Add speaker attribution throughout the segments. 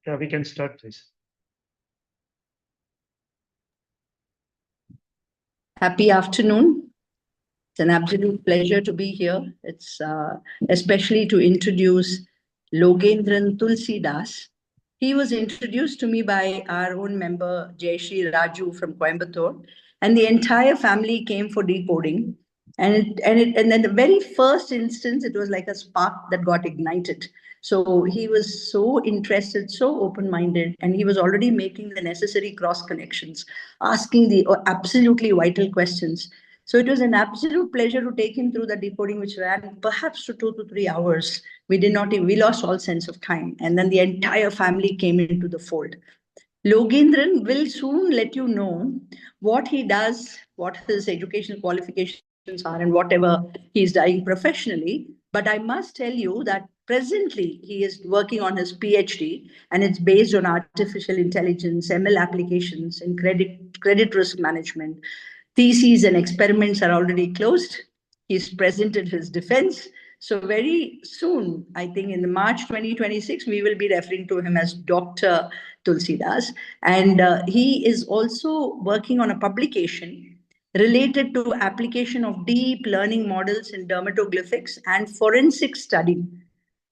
Speaker 1: Yeah, we can start, please.
Speaker 2: Happy afternoon. It's an absolute pleasure to be here. It's especially to introduce Lokendran Das. He was introduced to me by our own member, Jayashri Raju from Coimbatore, and the entire family came for decoding. And then the very first instance, it was like a spark that got ignited. So he was so interested, so open-minded, and he was already making the necessary cross connections, asking the absolutely vital questions. So it was an absolute pleasure to take him through the decoding, which ran perhaps to 2 to 3 hours. We lost all sense of time. And then the entire family came into the fold. Logendran will soon let you know what he does, what his educational qualifications are, and whatever he's doing professionally. But I must tell you that presently he is working on his PhD, and it's based on artificial intelligence, ML applications, and credit risk management. Theses and experiments are already closed. He's presented his defense. So very soon, I think in the March 2026, we will be referring to him as Dr. Tulsidas. And he is also working on a publication related to application of deep learning models in dermatoglyphics and forensic study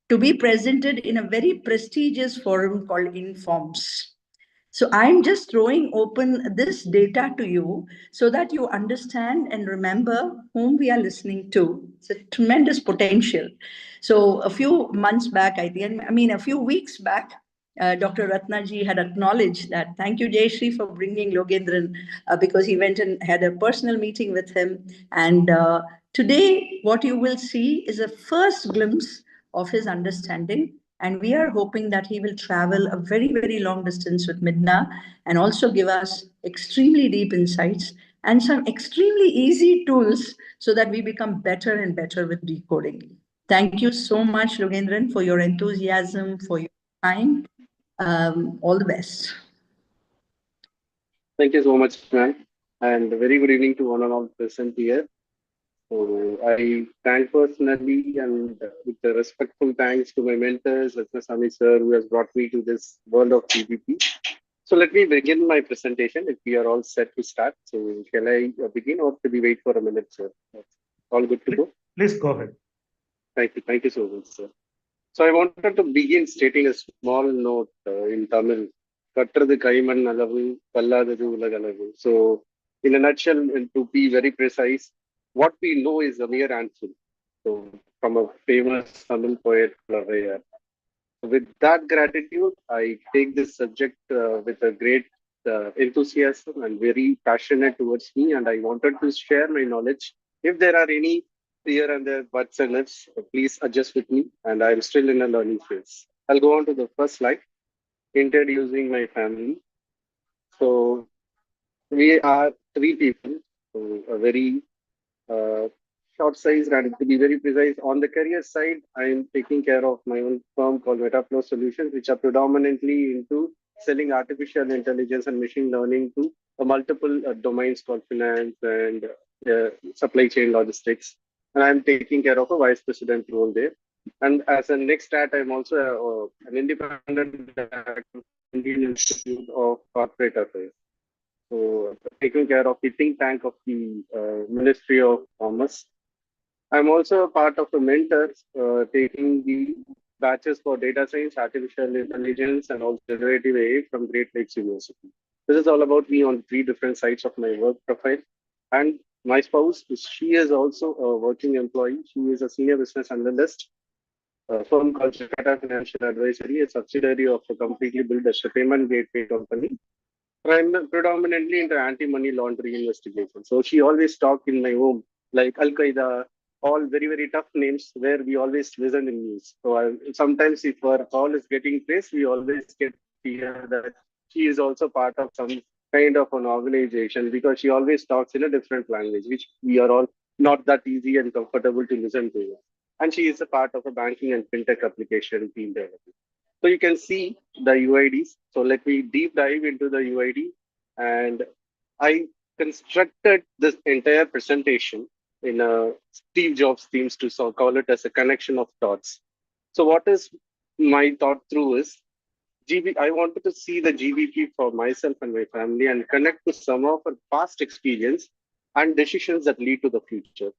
Speaker 2: to be presented in a very prestigious forum called Informs. So I'm just throwing open this data to you so that you understand and remember whom we are listening to. It's a tremendous potential. So a few months back, a few weeks back, Dr. Ratnaji had acknowledged that. Thank you, Jayashri, for bringing Logendran because he went and had a personal meeting with him. And today, what you will see is a first glimpse of his understanding. And we are hoping that he will travel a very, very long distance with MiDNA and also give us extremely deep insights and some extremely easy tools so that we become better and better with decoding. Thank you so much, Logendran, for your enthusiasm, for your time. All the best.
Speaker 3: Thank you so much, ma'am. And a very good evening to one and all present here. So I thank personally and with the respectful thanks to my mentors, Ratna Sami sir, who has brought me to this world of PPP. So let me begin my presentation if we are all set to start. So shall I begin or should we wait for a minute, sir? All good to go?
Speaker 1: Please go ahead.
Speaker 3: Thank you. Thank you so much, sir. So I wanted to begin stating a small note in Tamil. கற்றது கைமண் அளவு கல்லாதது உலகளவு. So in a nutshell, and to be very precise, what we know is a mere handful. So from a famous Tamil poet, Lavayar. With that gratitude, I take this subject with a great enthusiasm and very passionate towards me, and I wanted to share my knowledge. If there are any here and there buts and ifs, please adjust with me, and I'm still in a learning phase. I'll go on to the first slide, introducing my family. So we are three people, so a very uh, short size, and to be very precise, on the career side, I am taking care of my own firm called Metaflow Solutions, which are predominantly into selling artificial intelligence and machine learning to multiple domains called finance and supply chain logistics. And I'm taking care of a vice president role there. And as a next stat, I'm also an independent director of Indian Institute of Corporate Affairs. So taking care of the think tank of the Ministry of Commerce. I'm also a part of the mentors taking the batches for data science, artificial intelligence, and also generative AI from Great Lakes University. This is all about me on three different sides of my work profile. And my spouse, she is also a working employee. She is a senior business analyst, a firm called Jakarta Financial Advisory, a subsidiary of a completely built as a payment gateway company predominantly into anti-money laundering investigation. So she always talked in my home like Al Qaeda, all very very tough names where we always listen in news. So sometimes if our call is getting traced, we always get to hear that she is also part of some kind of an organization because she always talks in a different language, which we are all not that easy and comfortable to listen to. And she is a part of a banking and fintech application team development. So you can see the UIDs. So let me deep dive into the UID. And I constructed this entire presentation in a Steve Jobs themes to call it as a connection of thoughts. So what is my thought through is I wanted to see the GBP for myself and my family and connect to some of our past experience and decisions that lead to the future.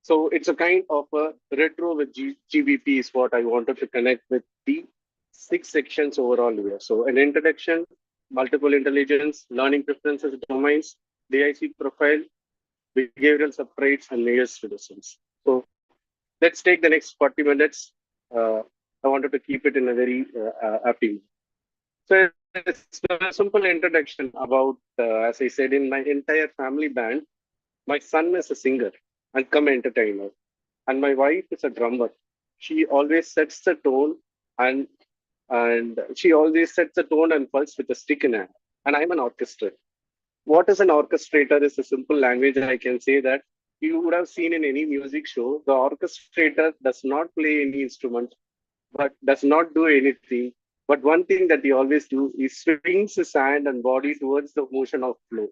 Speaker 3: So it's a kind of a retro with GBP is what I wanted to connect with the six sections overall here. So an introduction, multiple intelligence, learning preferences, domains, DIC profile, behavioral subtraits, and layers to the sense. So let's take the next 40 minutes. Uh, I wanted to keep it in a very happy. So it's a simple introduction about, as I said, in my entire family band, my son is a singer and come entertainer, and my wife is a drummer. She always sets the tone and she always sets the tone and pulse with a stick in hand. And I'm an orchestrator. What is an orchestrator is a simple language. I can say that you would have seen in any music show, the orchestrator does not play any instrument, but does not do anything. But one thing that he always do is swings his hand and body towards the motion of flow.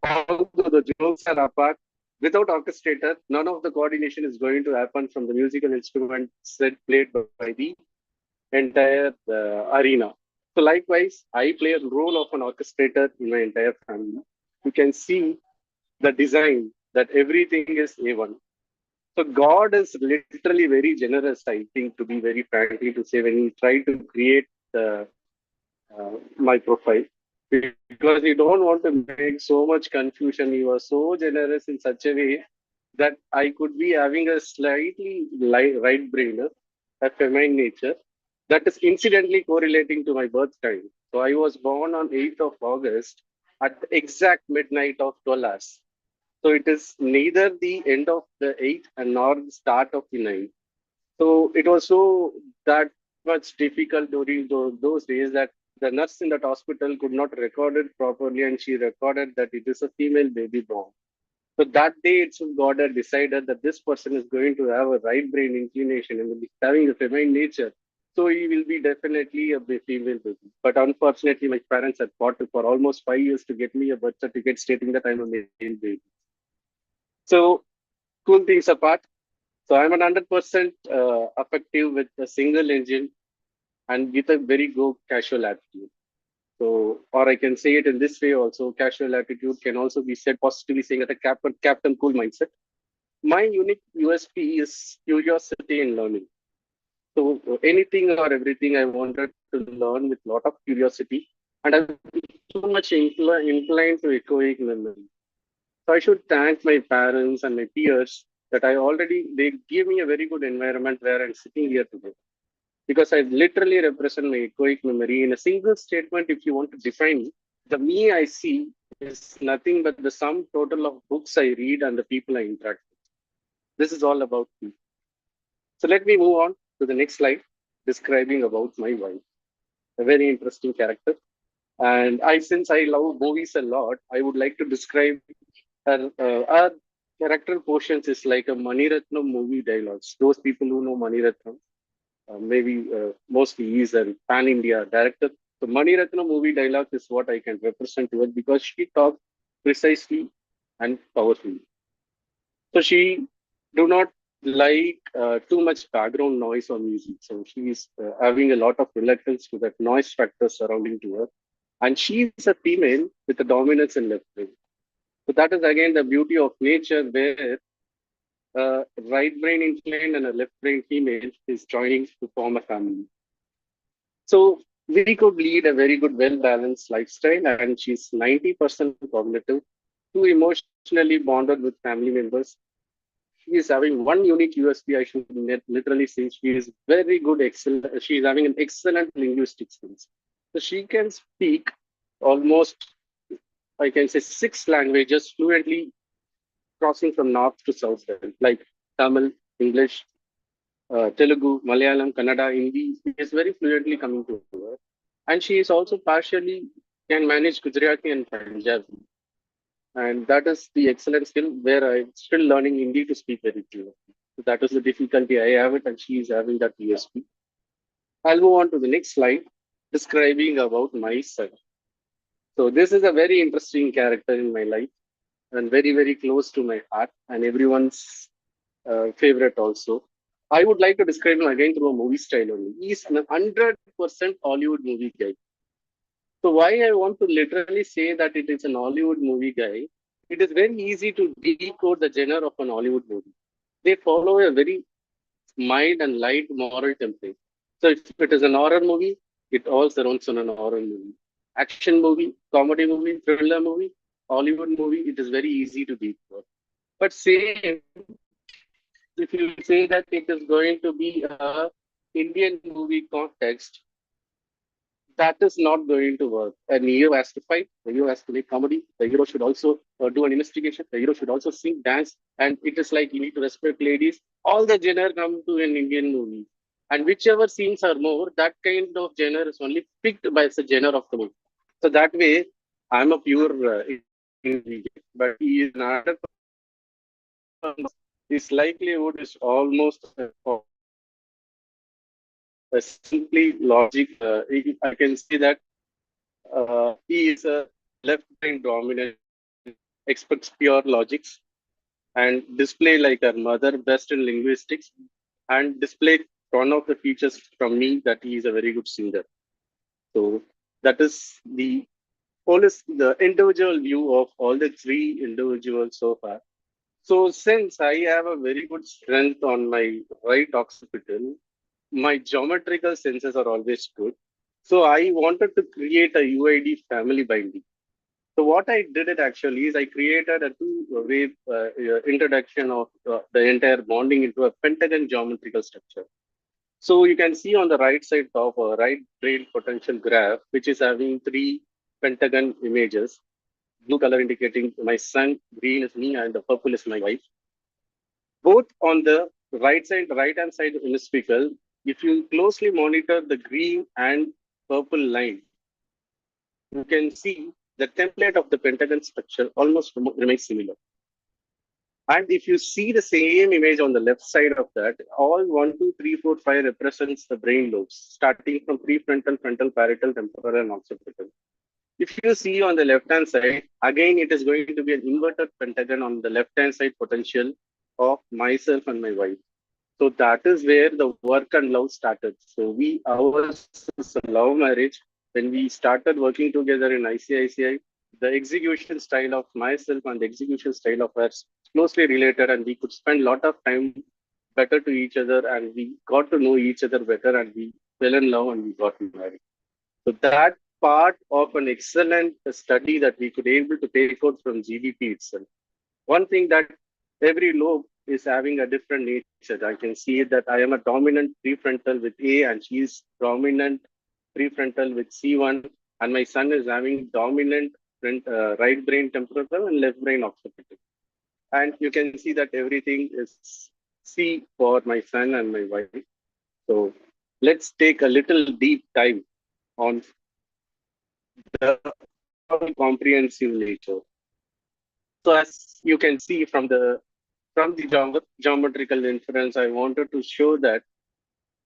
Speaker 3: Although the jokes are apart, without orchestrator, none of the coordination is going to happen from the musical instrument set played by the entire arena. So likewise, I play a role of an orchestrator in my entire family. You can see the design that everything is A1. So God is literally very generous, I think, to be very frankly to say, when he tried to create my profile, because he don't want to make so much confusion. He was so generous in such a way that I could be having a slightly right brainer, a feminine nature, that is incidentally correlating to my birth time. So I was born on 8th of August at the exact midnight of 12 hours. So it is neither the end of the 8th and nor the start of the ninth. So it was so that much difficult during those days that the nurse in that hospital could not record it properly, and she recorded that it is a female baby born. So that day itself, God had decided that this person is going to have a right brain inclination and will be having a feminine nature. So he will be definitely a female baby. But unfortunately, my parents had fought for almost 5 years to get me a birth certificate stating that I'm a male baby. So cool things apart. So I'm an 100% effective with a single engine and with a very good casual attitude. So, or I can say it in this way also, casual attitude can also be said positively saying that a captain cool mindset. My unique USP is curiosity in learning. So anything or everything I wanted to learn with lot of curiosity, and I'm so much inclined to echoic memory. So I should thank my parents and my peers that they give me a very good environment where I'm sitting here today. Because I literally represent my echoic memory in a single statement. If you want to define me, the me I see is nothing but the sum total of books I read and the people I interact with. This is all about me. So let me move on to the next slide, describing about my wife. A very interesting character. And since I love movies a lot, I would like to describe her character portions is like a Maniratnam movie dialogues. Those people who know Maniratnam, maybe mostly he's a pan-India director. So Maniratnam movie dialogue is what I can represent to it because she talks precisely and powerfully. So she do not like too much background noise or music. So she is having a lot of reluctance to that noise factor surrounding to her. And she is a female with a dominance in left brain. So that is again the beauty of nature where right brain inclined and a left brain female is joining to form a family. So we could lead a very good, well-balanced lifestyle, and she's 90% cognitive, too emotionally bonded with family members. She is having one unique USP, I should literally say. She is very good, excellent. She is having an excellent linguistic skills. So she can speak almost, I can say, six languages fluently, crossing from north to south, like Tamil, English, Telugu, Malayalam, Kannada, Hindi is very fluently coming to her. And she is also partially can manage Gujarati and Punjabi. And that is the excellent skill where I'm still learning Hindi to speak very clearly. So that is the difficulty I have it, and she is having that USP. I'll move on to the next slide, describing about my son. So this is a very interesting character in my life and very, very close to my heart and everyone's favorite also. I would like to describe him again through a movie style only. He's an 100% Hollywood movie guy. So why I want to literally say that it is an Hollywood movie guy, it is very easy to decode the genre of an Hollywood movie. They follow a very mild and light moral template. So if it is an horror movie, it all surrounds on an horror movie. Action movie, comedy movie, thriller movie, Hollywood movie, it is very easy to decode. But same, if you say that it is going to be a Indian movie context, that is not going to work. A hero has to fight, the hero has to make comedy, the hero should also do an investigation, the hero should also sing, dance, and it is like you need to respect ladies. All the genre come to an Indian movie. And whichever scenes are more, that kind of genre is only picked by the genre of the movie. So that way, I'm a pure Indian, but he is not his likelihood is almost simply logic. I can say that he is a left brain dominant, expects pure logics, and display like her mother, best in linguistics, and display one of the features from me that he is a very good singer. So that is the individual view of all the three individuals so far. So since I have a very good strength on my right occipital, my geometrical senses are always good. So I wanted to create a UID family binding. So what I did it actually is I created a two-way introduction of the entire bonding into a pentagon geometrical structure. So you can see on the right side of a right brain potential graph, which is having three pentagon images, blue color indicating my son, green is me, and the purple is my wife. Both on the right hand side hemisphere, if you closely monitor the green and purple line, you can see the template of the pentagon structure almost remains similar. And if you see the same image on the left side of that, all 1, 2, 3, 4, 5 represents the brain lobes, starting from prefrontal, frontal, parietal, temporal, and occipital. If you see on the left hand side, again, it is going to be an inverted pentagon on the left hand side potential of myself and my wife. So that is where the work and love started. So ours is a love marriage. When we started working together in ICICI, the execution style of myself and the execution style of us closely related, and we could spend a lot of time better to each other, and we got to know each other better, and we fell in love and we got married. So that part of an excellent study that we could able to take out from GDP itself. One thing that every lobe is having a different nature. I can see that I am a dominant prefrontal with A, and she is dominant prefrontal with C1, and my son is having dominant right brain temporal and left brain occipital. And you can see that everything is C for my son and my wife. So let's take a little deep dive on the comprehensive nature. So as you can see from the geometrical inference, I wanted to show that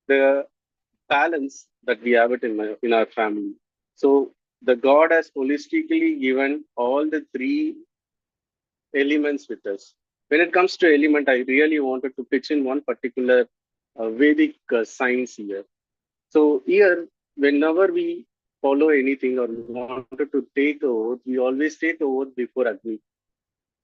Speaker 3: the balance that we have it in our family. So the God has holistically given all the three elements with us. When it comes to element, I really wanted to pitch in one particular Vedic science here. So here, whenever we follow anything or we wanted to take a oath, we always take a oath before Agni.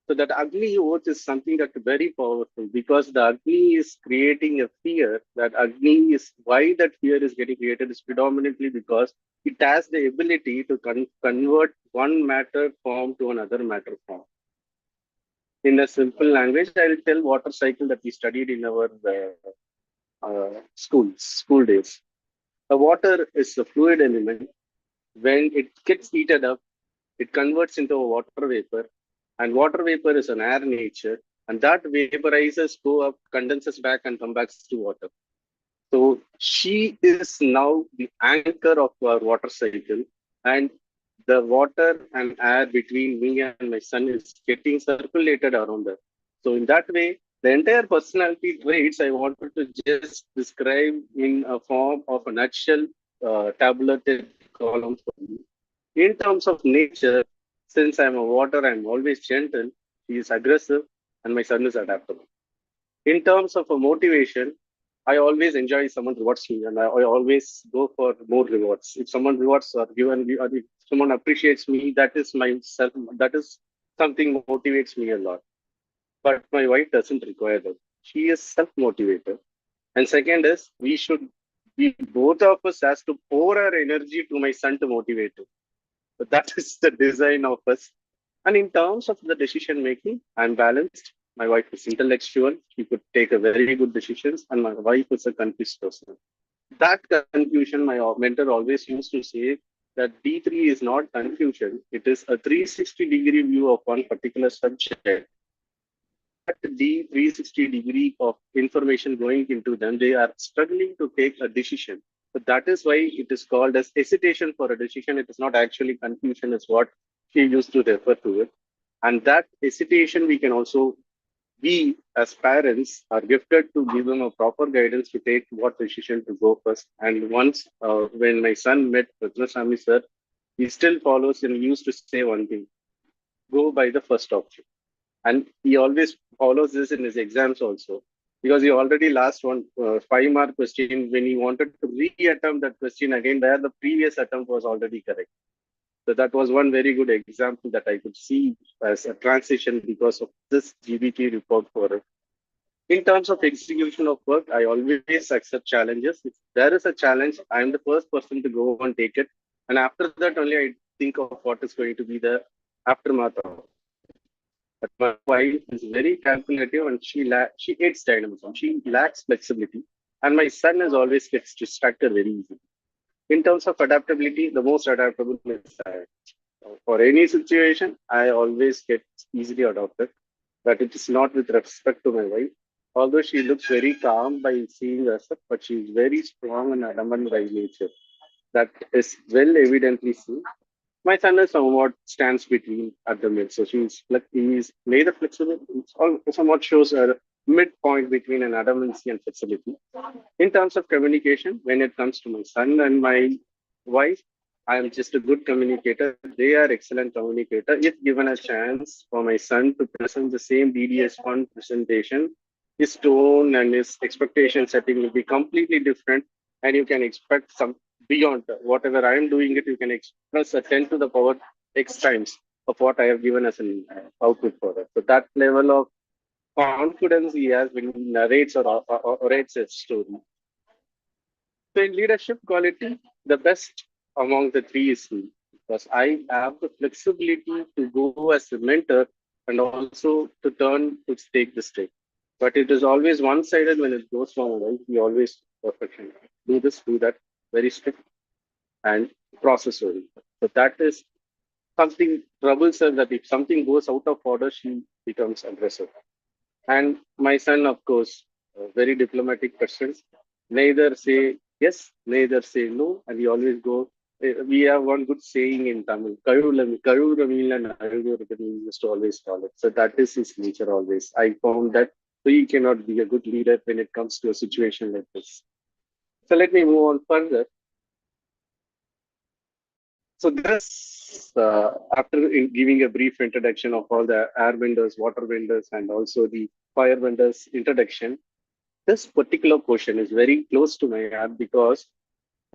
Speaker 3: So that Agni oath is something that very powerful, because the Agni is creating a fear. That Agni is why that fear is getting created is predominantly because it has the ability to convert one matter form to another matter form. In a simple language, I will tell water cycle that we studied in our school days. The water is a fluid element. When it gets heated up, it converts into a water vapor, and water vapor is an air nature, and that vaporizes, go up, condenses back, and come back to water. So she is now the anchor of our water cycle, and the water and air between me and my son is getting circulated around her. So in that way, the entire personality traits I wanted to just describe in a form of a nutshell, tabulated column for you. In terms of nature, since I'm a water, I'm always gentle, he is aggressive, and my son is adaptable. In terms of a motivation, I always enjoy someone rewards me, and I always go for more rewards. If someone rewards or given, or if someone appreciates me, that is my self. That is something motivates me a lot. But my wife doesn't require that. She is self-motivated. And second is we both of us has to pour our energy to my son to motivate him. So that is the design of us. And in terms of the decision making, I'm balanced. My wife is intellectual. She could take a very good decisions, and my wife is a confused person. That confusion, my mentor always used to say that D3 is not confusion. It is a 360-degree view of one particular subject. That the 360-degree of information going into them, they are struggling to take a decision. But that is why it is called as hesitation for a decision. It is not actually confusion, is what she used to refer to it. And that hesitation, we can also, we as parents are gifted to give them a proper guidance to take what decision to go first. And once, when my son met Ratnasamy sir, he still follows and he used to say one thing: go by the first option. And he always follows this in his exams also, because he already last one 5 mark question when he wanted to re-attempt that question again, where the previous attempt was already correct. So that was one very good example that I could see as a transition because of this GBT report for it. In terms of execution of work, I always accept challenges. If there is a challenge, I am the first person to go and take it. And after that, only I think of what is going to be the aftermath of. But my wife is very calculative, and she hates dynamism. She lacks flexibility. And my son is always gets distracted very easily. In terms of adaptability, the most adaptable is I. For any situation, I always get easily adopted. But it is not with respect to my wife. Although she looks very calm by seeing herself, but she is very strong and adamant by nature. That is well evidently seen. My son is somewhat stands between at the mid. So he is neither flexible, it's all somewhat shows a midpoint between an adamancy and flexibility. In terms of communication, when it comes to my son and my wife, I am just a good communicator. They are excellent communicator. If given a chance for my son to present the same DDS one presentation, his tone and his expectation setting will be completely different, and you can expect some beyond whatever I am doing it. You can express a 10 to the power x times of what I have given as an output for it. So that level of confidence he has when he narrates or orates a story. So in leadership quality, the best among the three is me, because I have the flexibility to go as a mentor and also to turn to take the stake. But it is always one-sided when it goes wrong, right? We always perfection. Do this, do that, very strict and process oriented. So that is something troublesome, that if something goes out of order, she becomes aggressive. And my son, of course, very diplomatic persons, neither say yes, neither say no, and we always go. We have one good saying in Tamil, "Karuramila we used to always call it. So that is his nature always. I found that he cannot be a good leader when it comes to a situation like this. So let me move on further. So this, giving a brief introduction of all the air vendors, water vendors, and also the fire vendors introduction, this particular question is very close to my heart, because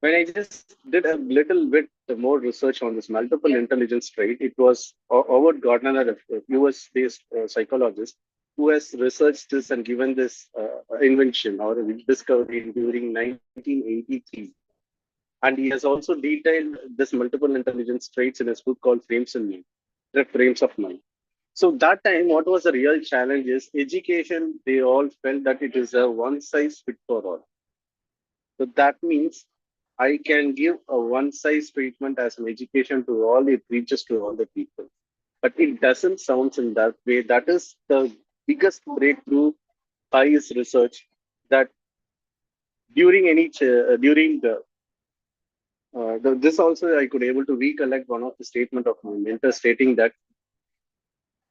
Speaker 3: when I just did a little bit more research on this multiple intelligence trait, it was Howard Gardner, a US-based psychologist, who has researched this and given this invention or discovery during 1983. And he has also detailed this multiple intelligence traits in his book called Frames of Mind. So that time, what was the real challenge is education. They all felt that it is a one size fit for all. So that means I can give a one size treatment as an education to all. It reaches to all the people, but it doesn't sound in that way. That is the biggest breakthrough by his research. That during this also I could able to recollect one of the statement of my mentor stating that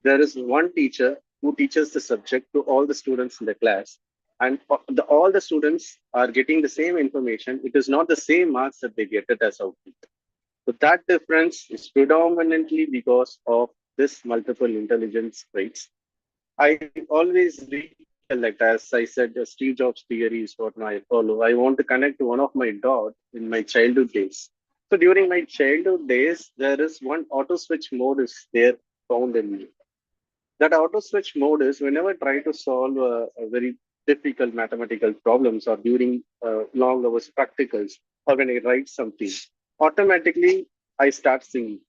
Speaker 3: there is one teacher who teaches the subject to all the students in the class, and all the students are getting the same information. It is not the same marks that they get it as output. So that difference is predominantly because of this multiple intelligence traits. I always read like as I said, the Steve Jobs theory is what I follow. I want to connect to one of my dots in my childhood days. So during my childhood days, there is one auto switch mode is there found in me. That auto switch mode is whenever I try to solve a very difficult mathematical problems or during long hours practicals or when I write something, automatically I start singing.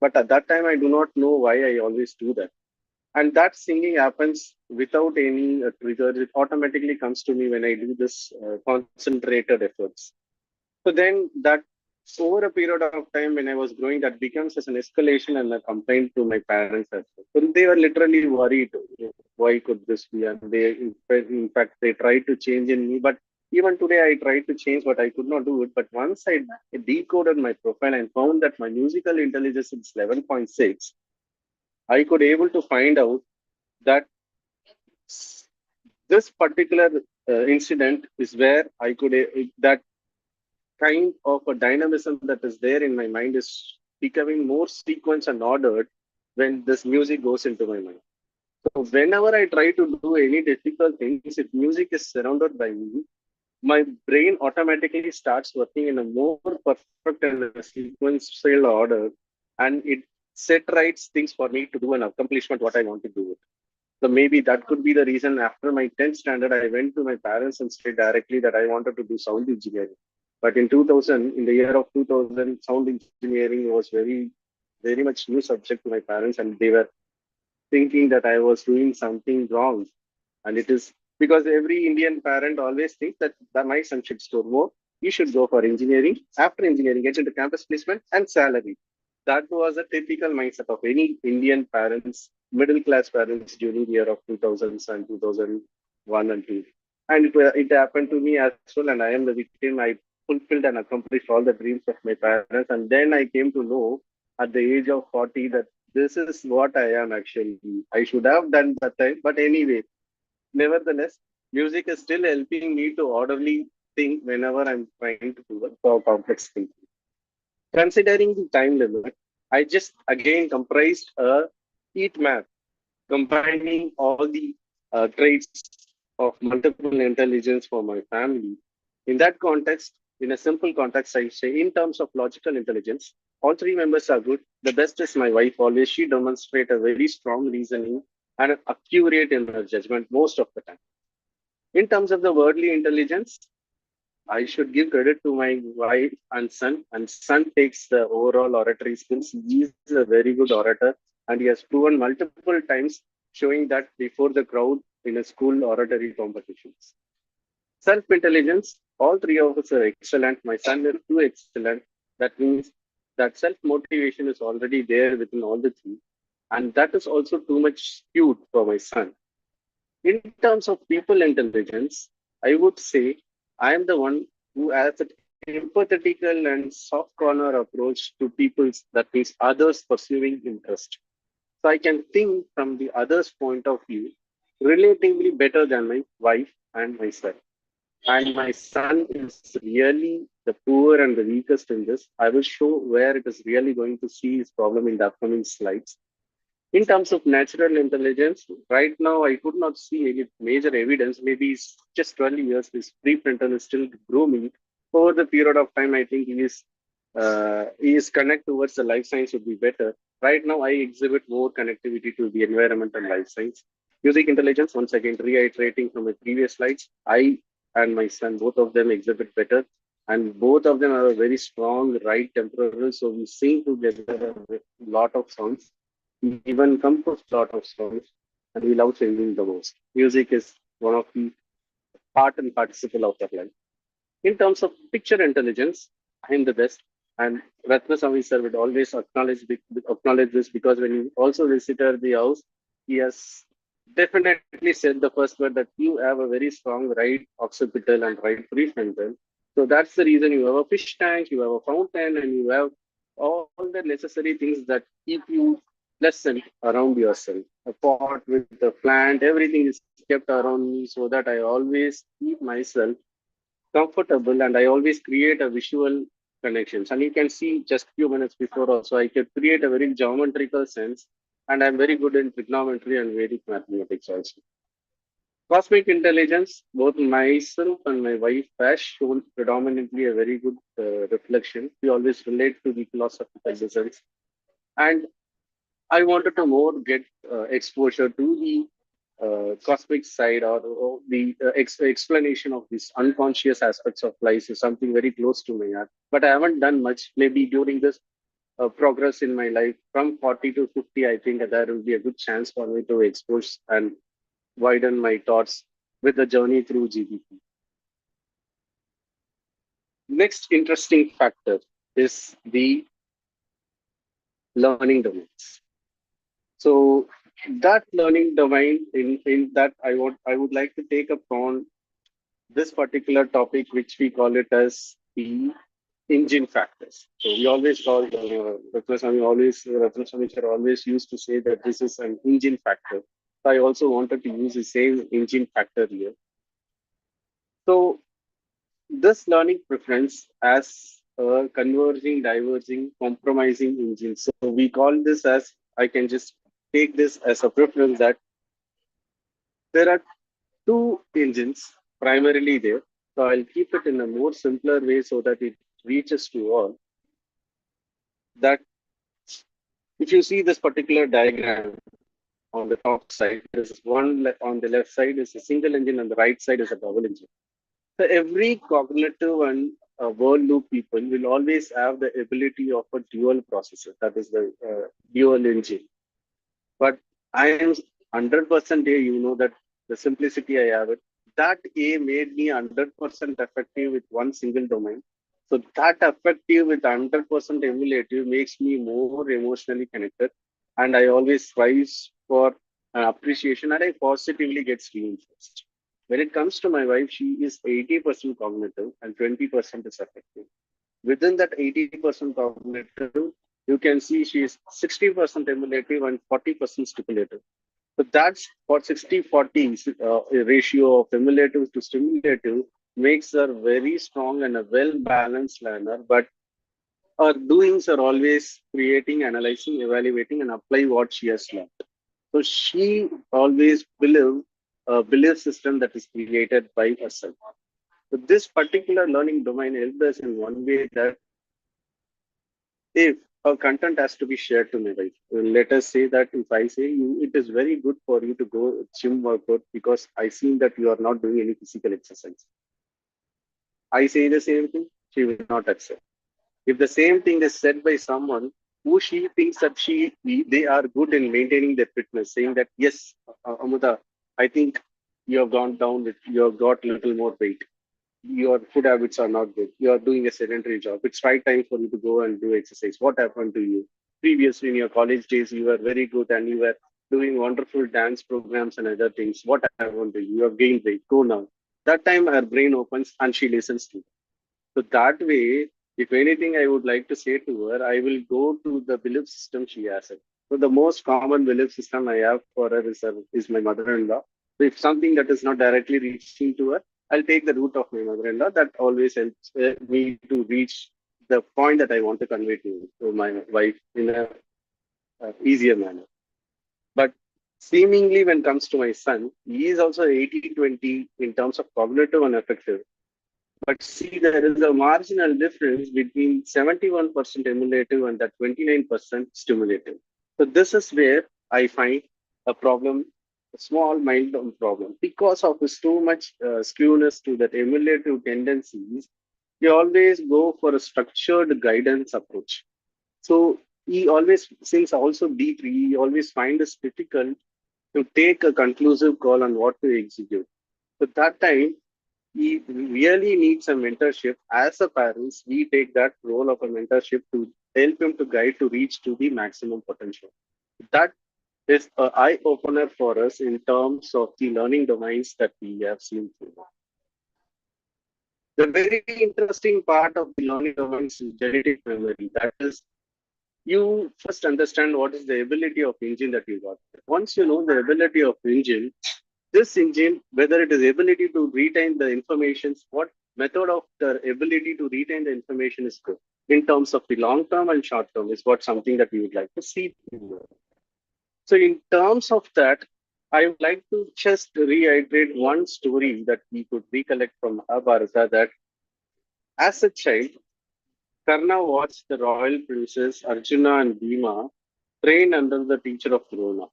Speaker 3: But at that time, I do not know why I always do that. And that singing happens without any trigger. It automatically comes to me when I do this concentrated efforts. So then that over a period of time when I was growing, that becomes as an escalation and a complaint to my parents as well. So they were literally worried, why could this be? And they, in fact, they tried to change in me. But even today, I tried to change, but I could not do it. But once I decoded my profile and found that my musical intelligence is 11.6, I could able to find out that this particular incident is where I could that kind of a dynamism that is there in my mind is becoming more sequenced and ordered when this music goes into my mind. So whenever I try to do any difficult things, if music is surrounded by me, my brain automatically starts working in a more perfect and a sequential order, and it set rights things for me to do an accomplishment what I want to do. So maybe that could be the reason after my 10th standard, I went to my parents and said directly that I wanted to do sound engineering. But in 2000, in the year of 2000, sound engineering was very much new subject to my parents, and they were thinking that I was doing something wrong. And it is because every Indian parent always thinks that my son should score more. He should go for engineering. After engineering, get into campus placement and salary. That was a typical mindset of any Indian parents, middle class parents during the year of 2000s and 2001 and 2. And it happened to me as well. And I am the victim. I fulfilled and accomplished all the dreams of my parents. And then I came to know at the age of 40 that this is what I am actually. I should have done that time. But anyway, nevertheless, music is still helping me to orderly think whenever I'm trying to do a complex thing. Considering the time limit, I just again comprised a heat map combining all the traits of multiple intelligence for my family. In that context, in a simple context, I say in terms of logical intelligence, all three members are good. The best is my wife. Always she demonstrates a very strong reasoning and accurate in her judgment most of the time. In terms of the worldly intelligence, I should give credit to my wife and son takes the overall oratory skills. He is a very good orator, and he has proven multiple times, showing that before the crowd in a school oratory competitions. Self intelligence, all three of us are excellent. My son is too excellent. That means that self motivation is already there within all the three, and that is also too much skewed for my son. In terms of people intelligence, I would say I am the one who has an empathetical and soft corner approach to people's, that means others pursuing interest. So I can think from the other's point of view relatively better than my wife and myself. And my son is really the poor and the weakest in this. I will show where it is really going to see his problem in the upcoming slides. In terms of natural intelligence, right now I could not see any major evidence. Maybe it's just 12 years, his prefrontal is still grooming. Over the period of time, I think he is connect towards the life science would be better. Right now, I exhibit more connectivity to the environment and life science. Music intelligence, once again, reiterating from my previous slides, I and my son, both of them exhibit better. And both of them have a very strong right temporal, so we sing together a lot of songs, even compose a lot of songs, and we love singing the most. Music is one of the part and participle of our life. In terms of picture intelligence, I am the best. And Ratnasamy sir would always acknowledge this because when he also visited the house, he has definitely said the first word that you have a very strong right occipital and right prefrontal. So that's the reason you have a fish tank, you have a fountain, and you have all the necessary things that keep you pleasant around yourself. A pot with a plant, everything is kept around me so that I always keep myself comfortable and I always create a visual connections. And you can see just few minutes before also, I could create a very geometrical sense and I'm very good in trigonometry and Vedic mathematics also. Cosmic intelligence, both myself and my wife has shown predominantly a very good reflection. We always relate to the philosophical lessons. And I wanted to more get exposure to the cosmic side, or the explanation of these unconscious aspects of life is something very close to my heart. But I haven't done much. Maybe during this progress in my life from 40 to 50, I think that there will be a good chance for me to expose and widen my thoughts with the journey through GBP. Next interesting factor is the learning domains. So that learning domain in that I would like to take upon this particular topic, which we call it as the engine factors. So we always call Ratna Swami sir always used to say that this is an engine factor. So I also wanted to use the same engine factor here. So this learning preference as a converging, diverging, compromising engine. So we call this as, I can just take this as a preference that there are two engines primarily there. So I'll keep it in a more simpler way so that it reaches to all. That if you see this particular diagram on the top side, there's on the left side is a single engine and the right side is a double engine. So every cognitive and world loop people will always have the ability of a dual processor, that is the dual engine. But I am 100% A, you know that the simplicity I have it. That A made me 100% effective with one single domain. So that effective with 100% emulative makes me more emotionally connected. And I always strive for appreciation and I positively get reinforced. When it comes to my wife, she is 80% cognitive and 20% is affective. Within that 80% cognitive, you can see she is 60% emulative and 40% stipulative. So that's for 60-40 ratio of emulative to stimulative makes her very strong and a well-balanced learner. But her doings are always creating, analyzing, evaluating, and apply what she has learned. So she always believe a belief system that is created by herself. So this particular learning domain helped us in one way that if a content has to be shared to my wife, let us say that if I say you, it is very good for you to go gym workout because I seen that you are not doing any physical exercise. I say the same thing, she will not accept. If the same thing is said by someone who she thinks that they are good in maintaining their fitness, saying that yes, Amuda, I think you have gone down with you have got a little more weight. Your food habits are not good. You are doing a sedentary job. It's right time for you to go and do exercise. What happened to you? Previously in your college days, you were very good and you were doing wonderful dance programs and other things. What happened to you? You have gained weight. Go now. That time her brain opens and she listens to you. So that way, if anything I would like to say to her, I will go to the belief system she has it. So the most common belief system I have for her is my mother-in-law. So if something that is not directly reaching to her, I'll take the route of my mother-in-law. That always helps me to reach the point that I want to convey to my wife in a easier manner. But seemingly when it comes to my son, he is also 80-20 in terms of cognitive and affective. But see, there is a marginal difference between 71% emulative and that 29% stimulative. So this is where I find a problem, a small mild problem. Because of this too much skewness to that emulative tendencies, we always go for a structured guidance approach. So he always, since also deeply, he always finds it difficult to take a conclusive call on what to execute. So that time, he really needs a mentorship. As a parents, we take that role of a mentorship to help him to guide to reach to the maximum potential. That is an eye opener for us in terms of the learning domains that we have seen through. The very interesting part of the learning domains is genetic memory. That is, you first understand what is the ability of engine that you got. Once you know the ability of engine, this engine, whether it is ability to retain the information, what method of the ability to retain the information is good in terms of the long term and short term is what something that we would like to see. So in terms of that, I would like to just reiterate one story that we could recollect from Mahabharata, that as a child, Karna watched the royal princes Arjuna and Bhima train under the teacher of Drona.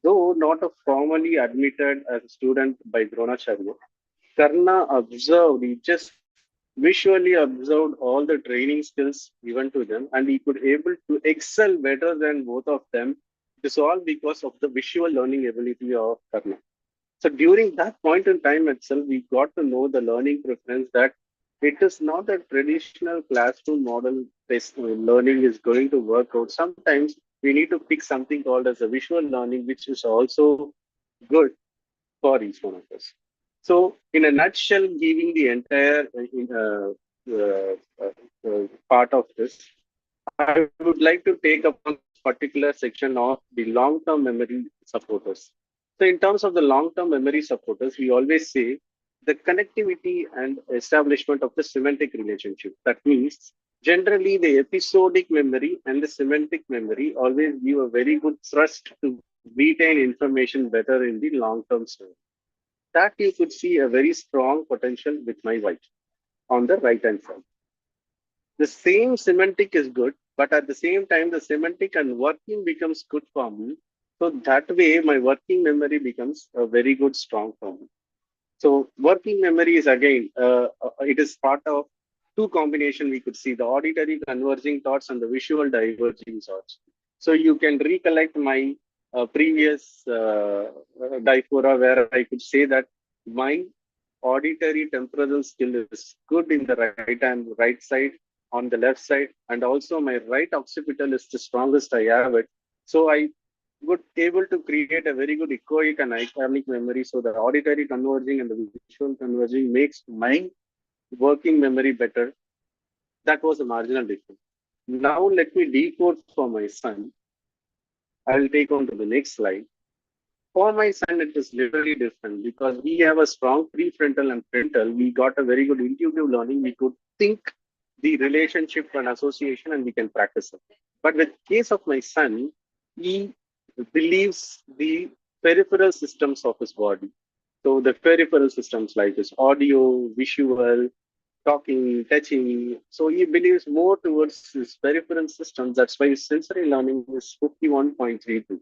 Speaker 3: Though not a formally admitted as a student by Dronacharya, Karna observed, he just visually observed all the training skills given to them, and he could able to excel better than both of them. It is all because of the visual learning ability of Karna. So during that point in time itself, we got to know the learning preference, that it is not a traditional classroom model based learning is going to work out. Sometimes we need to pick something called as a visual learning, which is also good for each one of us. So, in a nutshell, giving the entire part of this, I would like to take up one particular section of the long-term memory supporters. So, in terms of the long-term memory supporters, we always say the connectivity and establishment of the semantic relationship. That means generally the episodic memory and the semantic memory always give a very good thrust to retain information better in the long-term story. That you could see a very strong potential with my wife on the right hand side. The same semantic is good, but at the same time, the semantic and working becomes good for me. So that way, my working memory becomes a very good, strong for me. So working memory is again, it is part of two combination. We could see the auditory converging thoughts and the visual diverging thoughts. So you can recollect my previous difora, where I could say that my auditory temporal skill is good in the right hand, right side, on the left side, and also my right occipital is the strongest I have it. So I would able to create a very good echoic and iconic memory. So the auditory converging and the visual converging makes my working memory better. That was a marginal difference. Now let me decode for my son. I'll take on to the next slide. For my son, it is literally different because we have a strong prefrontal and frontal. We got a very good intuitive learning. We could think the relationship and association, and we can practice it. But with case of my son, he believes the peripheral systems of his body. So the peripheral systems like his audio, visual, talking, touching. So he believes more towards his peripheral systems. That's why his sensory learning is 51.32.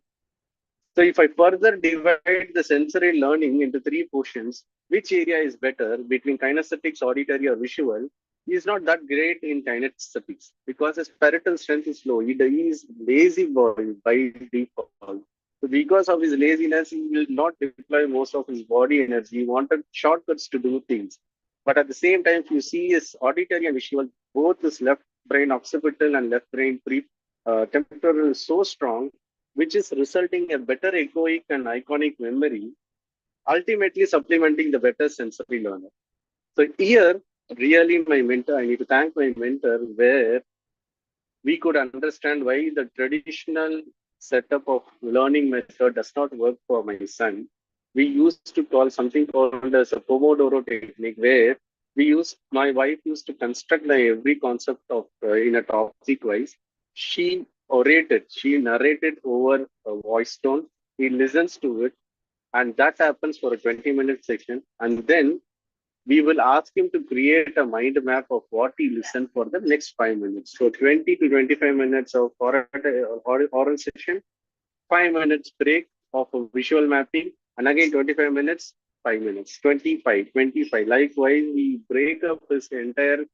Speaker 3: So if I further divide the sensory learning into three portions, which area is better between kinesthetics, auditory, or visual? He is not that great in kinesthetics because his parietal strength is low. He is lazy boy by default. So because of his laziness, he will not deploy most of his body energy. He wanted shortcuts to do things. But at the same time, if you see his auditory and visual, both his left brain occipital and left brain temporal is so strong, which is resulting a better echoic and iconic memory, ultimately supplementing the better sensory learner. So here, really my mentor, I need to thank my mentor, where we could understand why the traditional setup of learning method does not work for my son. We used to call something called as a Pomodoro technique, where my wife used to construct the every concept of in a topic wise. She she narrated over a voice tone. He listens to it, and that happens for a 20-minute section. And then we will ask him to create a mind map of what he listened for the next 5 minutes. So 20 to 25 minutes of oral session, 5 minutes break of a visual mapping, and again 25 minutes, 5 minutes, 25, 25. Likewise, we break up his entire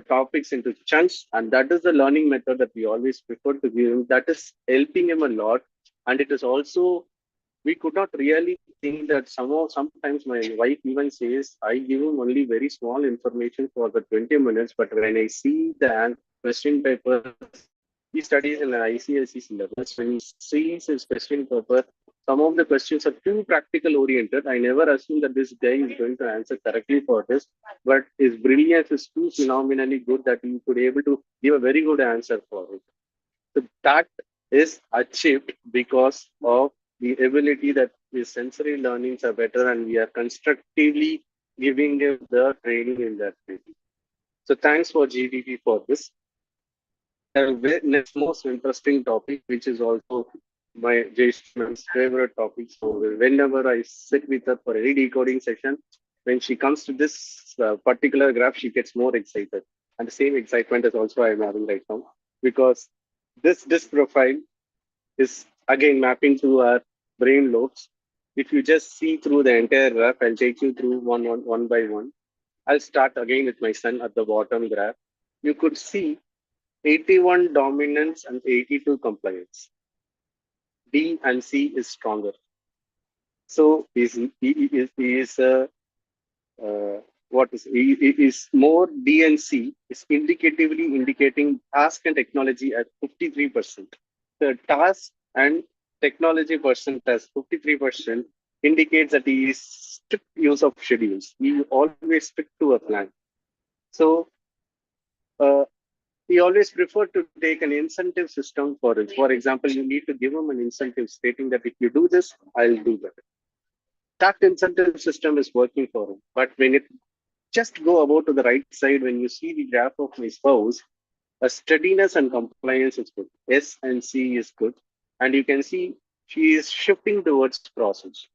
Speaker 3: topics into chunks, and that is the learning method that we always prefer to give him. That is helping him a lot, and it is also, we could not really think that sometimes my wife even says I give him only very small information for the 20 minutes, but when I see the question paper, he studies in an ICSE syllabus. When he sees his question paper, some of the questions are too practical oriented. I never assume that this guy is going to answer correctly for this, but his brilliance is too phenomenally good that he could able to give a very good answer for it. So that is achieved because of the ability that the sensory learnings are better, and we are constructively giving them the training in that way. So thanks for GDP for this. The next most interesting topic, which is also my Jaysman's favorite topic. So whenever I sit with her for any decoding session, when she comes to this particular graph, she gets more excited. And the same excitement is also I'm having right now because this profile is again mapping to our brain lobes. If you just see through the entire graph, I'll take you through one by one. I'll start again with my son at the bottom graph. You could see 81 dominance and 82 compliance. D and C is stronger. So he is uh, what he is more D and C is indicatively indicating task and technology at 53%. The task and technology percent as 53% indicates that he is strict use of schedules. He always stick to a plan. So uh, he always prefer to take an incentive system for it. For example, you need to give him an incentive stating that if you do this, I'll do that. That incentive system is working for him. But when it just go about to the right side, when you see the graph of my spouse, a steadiness and compliance is good. S and C is good. And you can see she is shifting towards process.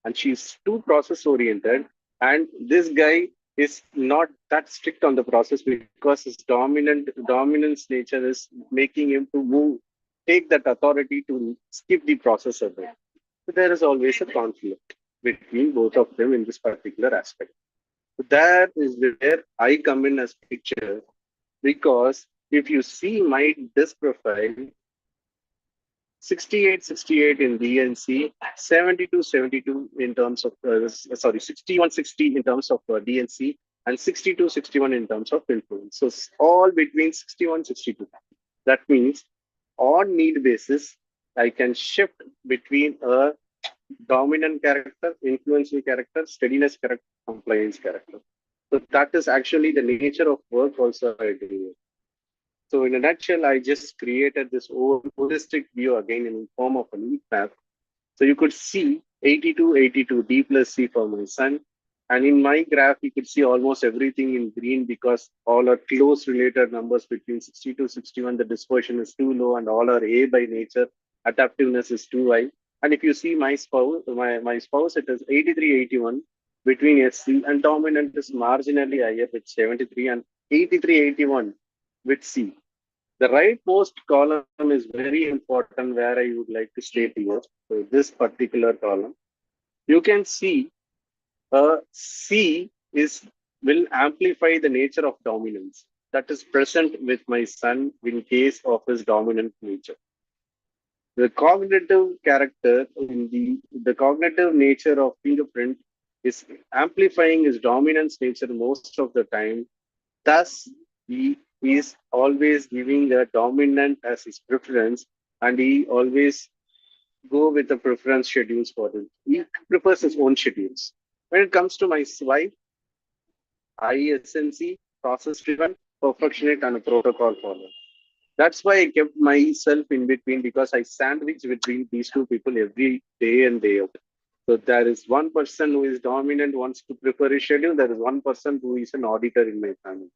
Speaker 3: And she's too process oriented. And this guy is not that strict on the process because his dominance nature is making him to move, take that authority to skip the process a bit. So there is always a conflict between both of them in this particular aspect. So that is where I come in as picture because if you see my disk profile, 68-68 in DNC, 72-72 in terms of, sorry, 61-60 in terms of DNC, and 62-61 in terms of influence. So all between 61-62. That means on need basis, I can shift between a dominant character, influential character, steadiness character, compliance character. So that is actually the nature of work also I do. So in a nutshell, I just created this holistic view again in form of a heat map. So you could see 82, 82, D plus C for my son. And in my graph, you could see almost everything in green because all are close related numbers between 62, 61. The dispersion is too low and all are A by nature. Adaptiveness is too high. And if you see my spouse, it is 83, 81 between SC and dominant is marginally higher with 73 and 83, 81 with C. The rightmost column is very important where I would like to state here. So this particular column, you can see C is will amplify the nature of dominance that is present with my son in case of his dominant nature. The cognitive character in the cognitive nature of fingerprint is amplifying his dominance nature most of the time. Thus, he is always giving the dominant as his preference, and he always go with the preference schedules for him. He prefers his own schedules. When it comes to my wife, ISNC, process driven, perfectionist, and a protocol follower. That's why I kept myself in between because I sandwich between these two people every day and day out. So there is one person who is dominant, wants to prefer a schedule. There is one person who is an auditor in my family.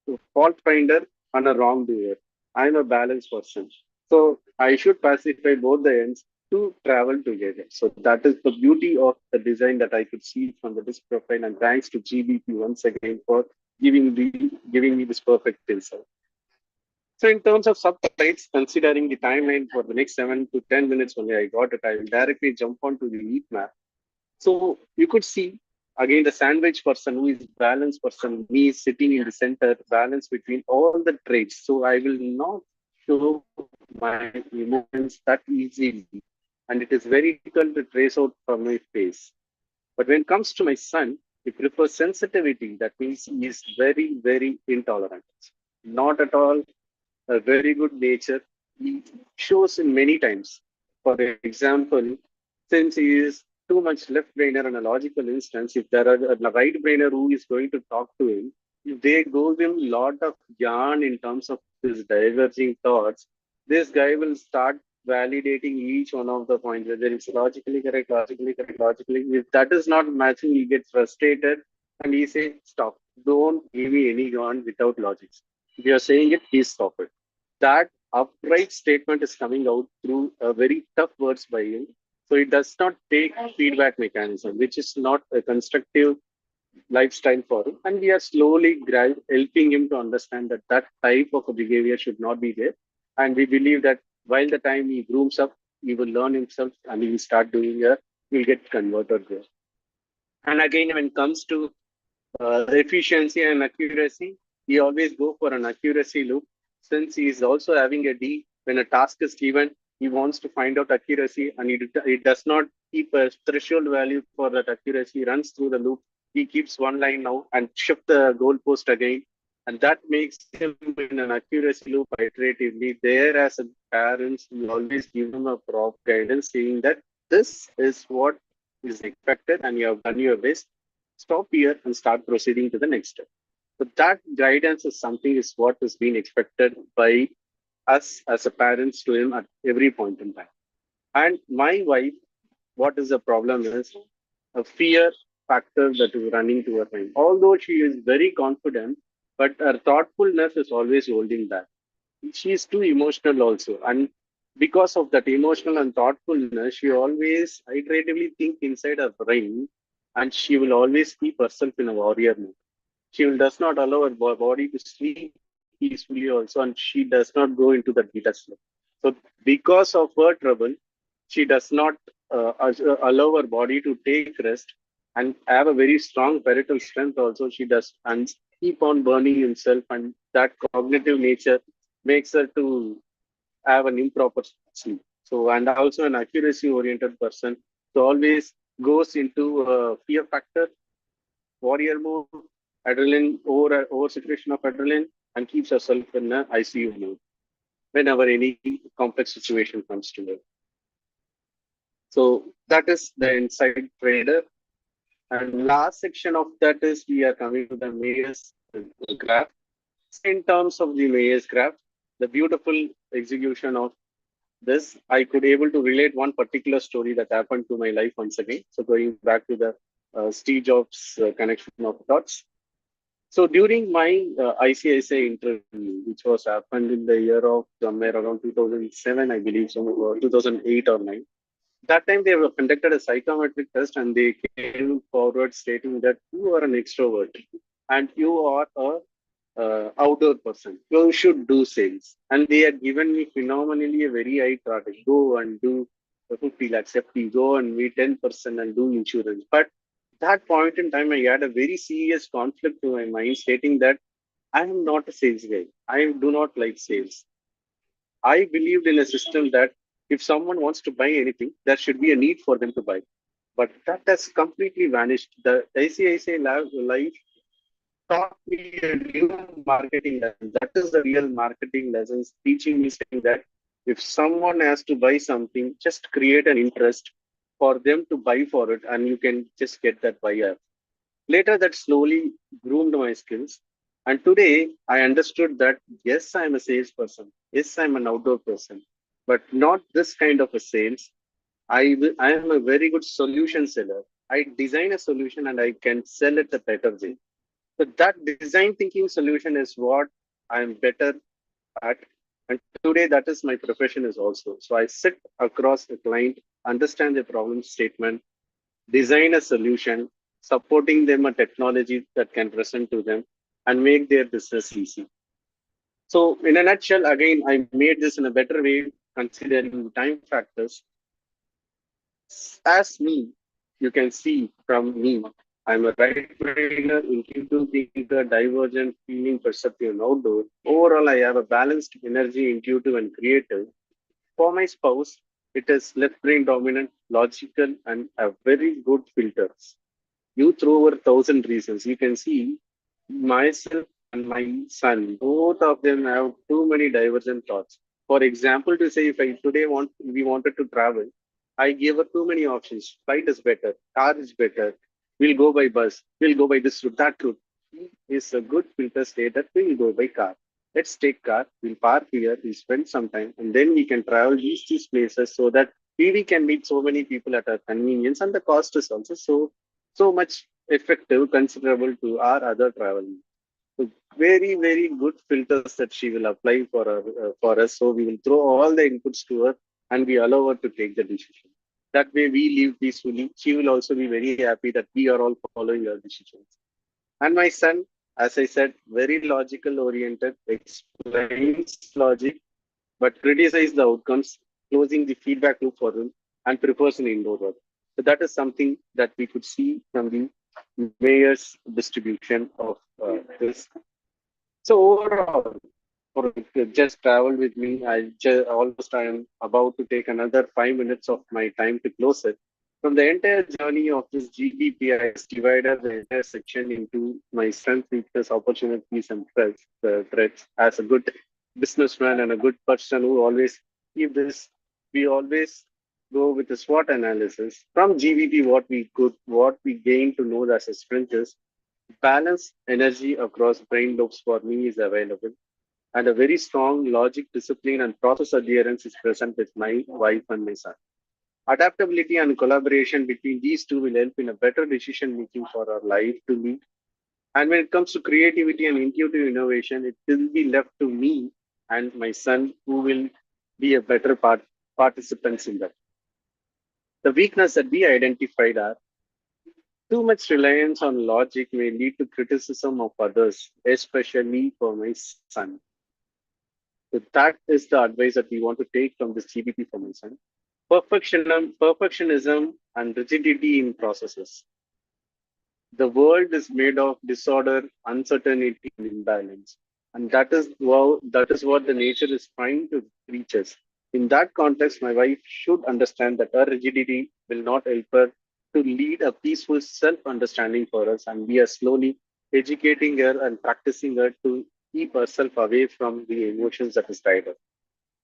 Speaker 3: So fault finder and a wrongdoer. I'm a balanced person. So I should pacify both the ends to travel together. So that is the beauty of the design that I could see from the disk profile. And thanks to GBP once again for giving me this perfect insight. So in terms of subtypes, considering the timeline for the next 7 to 10 minutes only I got it, I will directly jump onto the heat map. So you could see again the sandwich person who is balanced person, me sitting in the center, balance between all the traits. So I will not show my emotions that easily. And it is very difficult to trace out from my face. But when it comes to my son, he prefers sensitivity. That means he is very, very intolerant. Not at all a very good nature. He shows in many times. For example, since he is too much left brainer and a logical instance, if there are a right brainer who is going to talk to him, if they go him a lot of yarn in terms of his diverging thoughts, this guy will start validating each one of the points, whether it's logically correct, logically correct, logically. If that is not matching, he gets frustrated and he says, stop, don't give me any yarn without logics. If you're saying it, please stop it. That upright statement is coming out through very tough words by him. So it does not take feedback mechanism, which is not a constructive lifestyle for him. And we are slowly helping him to understand that that type of a behavior should not be there. And we believe that while the time he grooms up, he will learn himself and he will start doing he'll get converted there. And again, when it comes to efficiency and accuracy, he always go for an accuracy loop. Since he is also having a D, when a task is given, he wants to find out accuracy and he does not keep a threshold value for that accuracy. He runs through the loop. He keeps one line now and shift the goalpost again. And that makes him in an accuracy loop iteratively. There, as a parents, we always give him a prop guidance saying that this is what is expected and you have done your best. Stop here and start proceeding to the next step. So that guidance is something is what is being expected by us as a parents to him at every point in time. And my wife, what is the problem is a fear factor that is running to her mind. Although she is very confident, but her thoughtfulness is always holding back. She is too emotional also. And because of that emotional and thoughtfulness, she always iteratively think inside her brain and she will always keep herself in a warrior mode. She will does not allow her body to sleep peacefully also, and she does not go into the beta sleep. So because of her trouble, she does not allow her body to take rest and have a very strong parental strength also. She does and keep on burning himself, and that cognitive nature makes her to have an improper sleep. So, and also an accuracy oriented person. So always goes into a fear factor, warrior mode, adrenaline, over secretion of adrenaline, and keeps herself in an ICU mode whenever any complex situation comes to her. So that is the inside trader. And last section of that is we are coming to the Mayer's graph. In terms of the Mayer's graph, the beautiful execution of this, I could able to relate one particular story that happened to my life once again. So going back to the Steve Jobs connection of dots. So during my ICICI interview, which was happened in the year of somewhere around 2007, I believe, so 2008 or 9. That time they were conducted a psychometric test and they came forward stating that you are an extrovert and you are a outdoor person. You should do sales. And they had given me phenomenally a very high target. Go and do 50 lakhs FP, go and meet 10% and do insurance. But that point in time, I had a very serious conflict to my mind stating that I am not a sales guy. I do not like sales. I believed in a system that if someone wants to buy anything, there should be a need for them to buy. But that has completely vanished. The ICICI life taught me a new marketing lesson. That is the real marketing lessons, teaching me saying that if someone has to buy something, just create an interest for them to buy for it, and you can just get that buyer. Later, that slowly groomed my skills. And today, I understood that yes, I'm a salesperson. Yes, I'm an outdoor person, but not this kind of a sales. I am a very good solution seller. I design a solution and I can sell it a better way. So that design thinking solution is what I'm better at. And today, that is my profession is also. So I sit across the client, understand the problem statement, design a solution, supporting them a technology that can present to them and make their business easy. So in a nutshell, again, I made this in a better way, considering time factors. As me, you can see from me, I'm a right brainer, intuitive thinker, divergent, feeling, perceptive, and outdoor. Overall, I have a balanced energy, intuitive, and creative. For my spouse, it is left brain dominant, logical, and a very good filters. You throw over 1,000 reasons. You can see myself and my son, both of them have too many divergent thoughts. For example, to say if I today we wanted to travel, I gave her too many options. Flight is better, car is better. We'll go by bus. We'll go by this route, that route. He is a good filter state that we'll go by car. Let's take car. We'll park here. We'll spend some time, and then we can travel these places so that we can meet so many people at our convenience, and the cost is also so much effective, considerable to our other travel. So very, very good filters that she will apply for us. So we will throw all the inputs to her and we allow her to take the decision. That way we live peacefully. She will also be very happy that we are all following her decisions. And my son, as I said, very logical oriented, explains logic, but criticize the outcomes, closing the feedback loop for him, and prefers an indoor work. So that is something that we could see from the mayor's distribution of this. So overall, for just travel with me, almost I am about to take another 5 minutes of my time to close it. From the entire journey of this GBP, I divided the entire section into my strengths, weaknesses, opportunities, and threats. As a good businessman and a good person who always keep this, we always go with the SWOT analysis. From GBP, what we gain to know as a strength is balance energy across brain lobes for me is available and a very strong logic, discipline, and process adherence is present with my wife and my son. Adaptability and collaboration between these two will help in a better decision making for our life to lead. And when it comes to creativity and intuitive innovation, it will be left to me and my son who will be a better participants in that. The weakness that we identified are too much reliance on logic may lead to criticism of others, especially for my son. So that is the advice that we want to take from this GBP formation. Perfectionism and rigidity in processes. The world is made of disorder, uncertainty, and imbalance. And that is what the nature is trying to reach us. In that context, my wife should understand that her rigidity will not help her to lead a peaceful self-understanding for us. And we are slowly educating her and practicing her to keep herself away from the emotions that is tied up.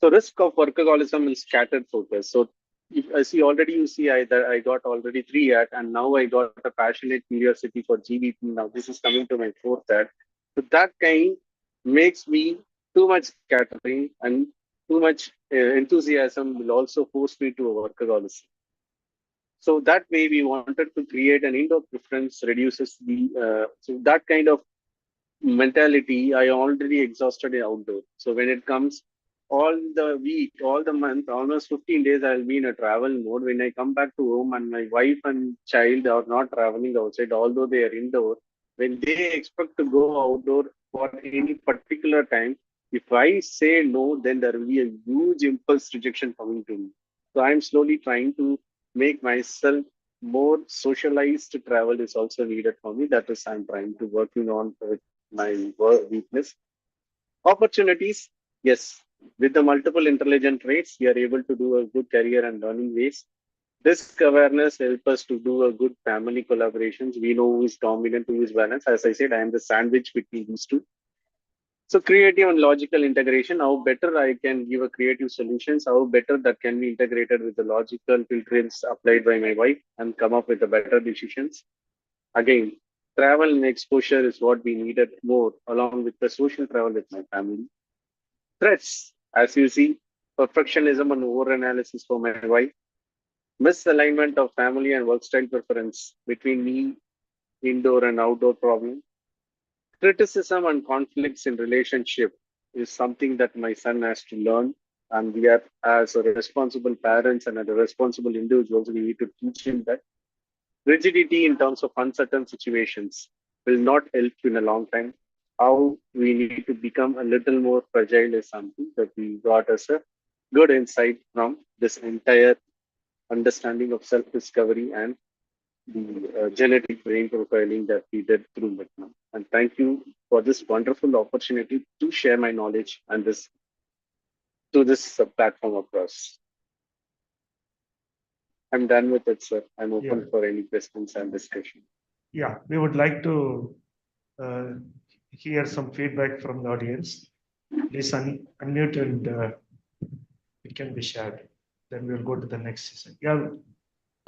Speaker 3: So risk of workaholism and scattered focus. So if I see already, you see I got already 3 ad, and now I got a passionate curiosity for GBP. Now this is coming to my 4th ad. So that kind makes me too much scattering and too much enthusiasm will also force me to a workaholism. So that way we wanted to create an indoor preference reduces the so that kind of mentality, I already exhausted in outdoor. So when it comes all the week, all the month, almost 15 days, I'll be in a travel mode. When I come back to home and my wife and child are not traveling outside, although they are indoor, when they expect to go outdoor for any particular time, if I say no, then there will be a huge impulse rejection coming to me. So I'm slowly trying to make myself more socialized travel is also needed for me. That is I'm trying to working on my weakness. Opportunities, yes. With the multiple intelligent traits, we are able to do a good career and learning ways. Risk awareness help us to do a good family collaborations. We know who is dominant, who is balanced. As I said, I am the sandwich between these two. So creative and logical integration, how better I can give a creative solutions, how better that can be integrated with the logical filters applied by my wife and come up with the better decisions. Again, travel and exposure is what we needed more, along with the social travel with my family. Threats, as you see, perfectionism and over-analysis for my wife, misalignment of family and work style preference between me, indoor and outdoor problem, criticism and conflicts in relationship is something that my son has to learn. And we are, as a responsible parents and as a responsible individuals, we need to teach him that rigidity in terms of uncertain situations will not help in a long time. How we need to become a little more fragile is something that we got as a good insight from this entire understanding of self discovery and the genetic brain profiling that we did through MiDNA. And thank you for this wonderful opportunity to share my knowledge and this to this platform across. I'm done with it, sir. I'm open
Speaker 1: Yeah.
Speaker 3: for any questions and discussion.
Speaker 1: Yeah, we would like to hear some feedback from the audience. Please unmute and it can be shared. Then we'll go to the next session. Yeah,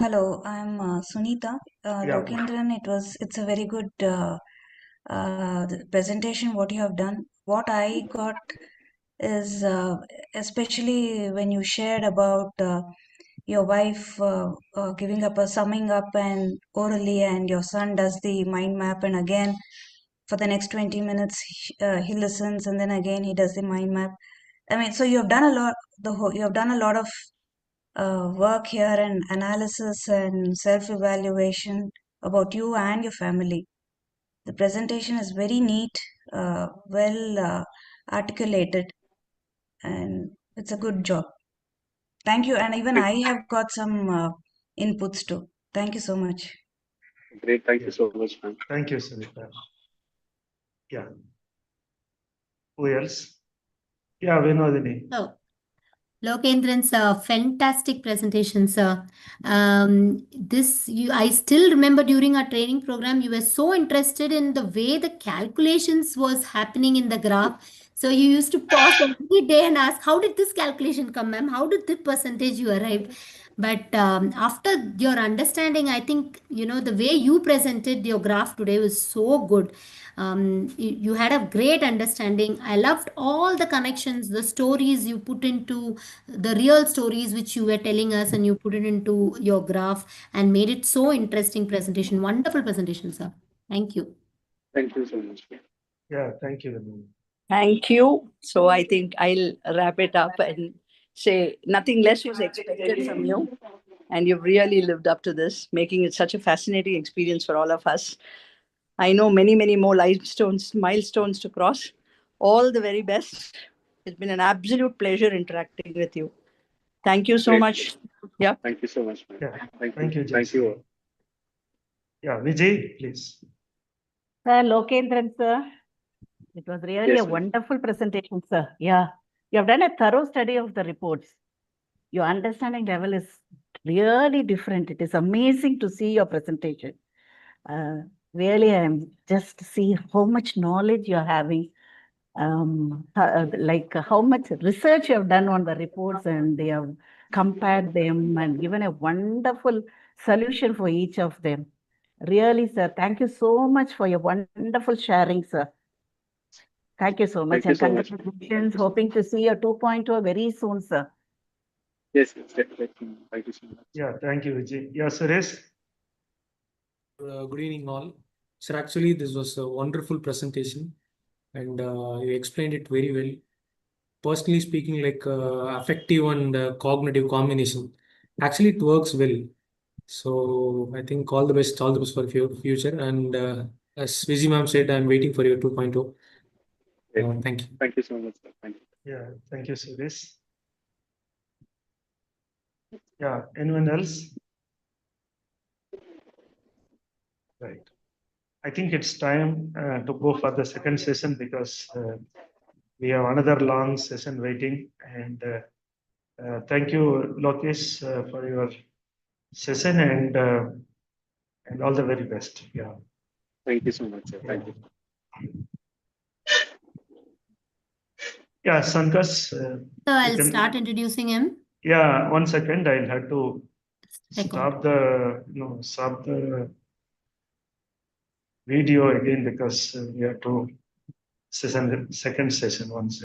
Speaker 4: Hello, I'm Sunita.
Speaker 1: Yeah.
Speaker 4: Lokendran, it's a very good presentation what you have done. What I got is especially when you shared about your wife giving up a summing up and orally, and your son does the mind map, and again for the next 20 minutes he listens, and then again he does the mind map. I mean, so you have done a lot. You have done a lot of work here and analysis and self-evaluation about you and your family. The presentation is very neat, well articulated, and it's a good job. Thank you. And even I have got some inputs too. Thank you so much.
Speaker 3: Great. Thank you so much, ma'am.
Speaker 1: Thank you, Savita. Yeah. Who else? Yeah, Vinodini.
Speaker 5: So, Lokendran's fantastic presentation, sir. I still remember during our training program, you were so interested in the way the calculations was happening in the graph. So you used to pause every day and ask, how did this calculation come, ma'am? How did the percentage you arrived? But after your understanding, I think, the way you presented your graph today was so good. You had a great understanding. I loved all the connections, the stories you put into the real stories which you were telling us, and you put it into your graph and made it so interesting presentation. Wonderful presentation, sir. Thank you.
Speaker 3: Thank you so much.
Speaker 1: Yeah, thank you, Vinodini.
Speaker 2: Thank you. So I think I'll wrap it up and say nothing less was expected from you. And you've really lived up to this, making it such a fascinating experience for all of us. I know many, many more milestones to cross. All the very best. It's been an absolute pleasure interacting with you. Thank you so
Speaker 3: Great.
Speaker 2: much. Yeah.
Speaker 3: Thank you so much, ma'am.
Speaker 1: Yeah.
Speaker 3: Thank
Speaker 1: Thank you,
Speaker 3: you. Thank
Speaker 1: Jason.
Speaker 3: you.
Speaker 1: Yeah, Vijay, please.
Speaker 6: Sir, Lokendran, sir, it was really
Speaker 3: Yes,
Speaker 6: a
Speaker 3: ma'am.
Speaker 6: wonderful presentation, sir. Yeah, you have done a thorough study of the reports. Your understanding level is really different. It is amazing to see your presentation. Really, I'm just see how much knowledge you're having, like how much research you have done on the reports, and they have compared them and given a wonderful solution for each of them. Really, sir, thank you so much for your wonderful sharing, sir. Thank you so much,
Speaker 3: Thank you
Speaker 6: and
Speaker 3: so much.
Speaker 6: congratulations. Hoping to see your 2.0 very soon, sir.
Speaker 3: Yes, definitely. Thank you so much.
Speaker 1: Yeah, thank you, Vijay. Yeah, Suresh.
Speaker 7: Good evening, all. Sir, actually, this was a wonderful presentation, and you explained it very well. Personally speaking, like affective and cognitive combination, actually it works well. So I think all the best for future. And as Vijay ma'am said, I'm waiting for your 2.0.
Speaker 3: Great.
Speaker 7: Thank you.
Speaker 3: Thank you so much, sir. Thank you.
Speaker 1: Yeah, thank you, Suresh. Yeah, anyone else? Right. I think it's time to go for the second session because we have another long session waiting. And thank you, Lokesh, for your session and all the very best. Yeah.
Speaker 3: Thank you so much, sir. Thank you.
Speaker 1: Yeah, Sankas.
Speaker 5: So I'll
Speaker 1: can-
Speaker 5: start introducing him.
Speaker 1: Yeah, 1 second. I'll have to
Speaker 5: Record.
Speaker 1: stop the video again because we have to second session once.